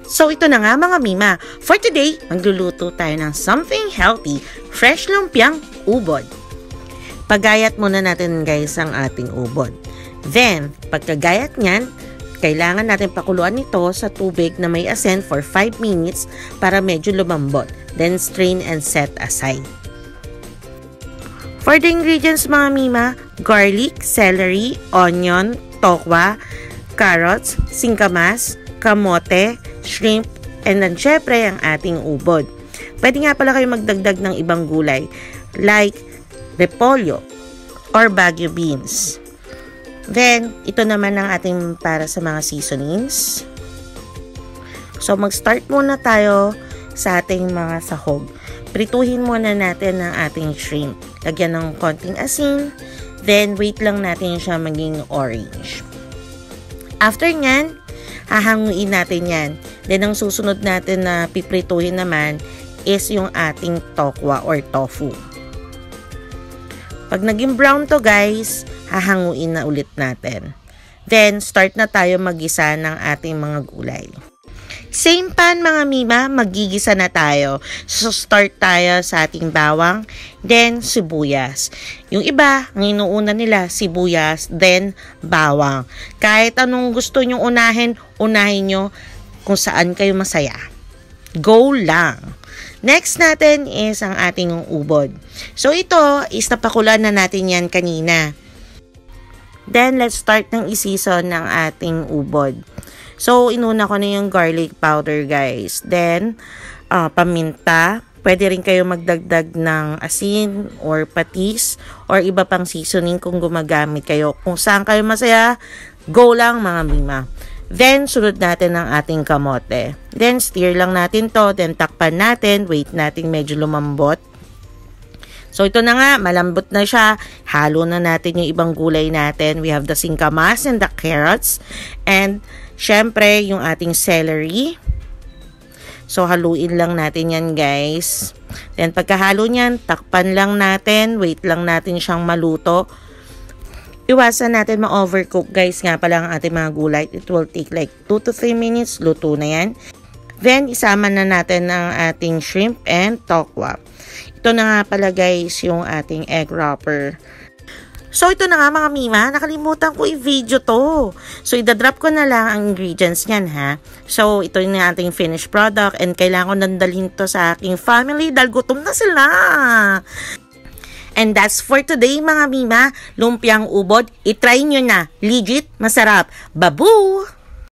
So ito na nga mga mima, for today, magluluto tayo ng something healthy, fresh lumpiang ubod. Pagayat muna natin guys ang ating ubod. Then, pagkagayat niyan, kailangan natin pakuluan ito sa tubig na may asin for 5 minutes para medyo lumambot. Then strain and set aside. For the ingredients mga mima, garlic, celery, onion, tokwa, carrots, singkamas, kamote, shrimp, and then syempre ang ating ubod. Pwede nga pala kayo magdagdag ng ibang gulay like repolyo or baguio beans. Then, ito naman ang ating para sa mga seasonings. So, mag-start muna tayo sa ating mga sahog. Prituhin muna natin ang ating shrimp. Lagyan ng konting asin. Then, wait lang natin siya maging orange. After nyan, hahanguin natin yan. Then, ang susunod natin na piprituhin naman is yung ating tokwa or tofu. Pag naging brown to guys, hahanguin na ulit natin. Then, start na tayo magisa ng ating mga gulay. Same pan mga mima, magigisa na tayo. So, start tayo sa ating bawang, then sibuyas. Yung iba, ang inuuna nila, sibuyas, then bawang. Kahit anong gusto nyong unahin nyo kung saan kayo masaya. Go lang! Next natin is ang ating ubod. So, ito is napakulan na natin yan kanina. Then, let's start ng i-season ng ating ubod. So, inuna ko na yung garlic powder, guys. Then, paminta. Pwede rin kayo magdagdag ng asin or patis or iba pang seasoning kung gumagamit kayo. Kung saan kayo masaya, go lang mga mima. Then, sunod natin ang ating kamote. Then, stir lang natin to. Then, takpan natin. Wait natin medyo lumambot. So, ito na nga. Malambot na siya. Halo na natin yung ibang gulay natin. We have the singkamas and the carrots. And, syempre, yung ating celery. So, haluin lang natin yan, guys. Then, pagkahalo niyan, takpan lang natin. Wait lang natin siyang maluto. Iwasan natin ma-overcook guys nga pala ang ating mga gulay. It will take like 2 to 3 minutes. Luto na yan. Then, isama na natin ang ating shrimp and tokwa. Ito na nga pala guys yung ating egg wrapper. So, ito na nga mga mima. Nakalimutan ko i-video to. So, idadrop ko na lang ang ingredients niyan ha. So, ito yung ating finished product and kailangan ko nandalhin to sa aking family dahil gutom na sila. And that's for today mga mima, lumpiang ubod. I-try nyo na. Legit, masarap. Babu!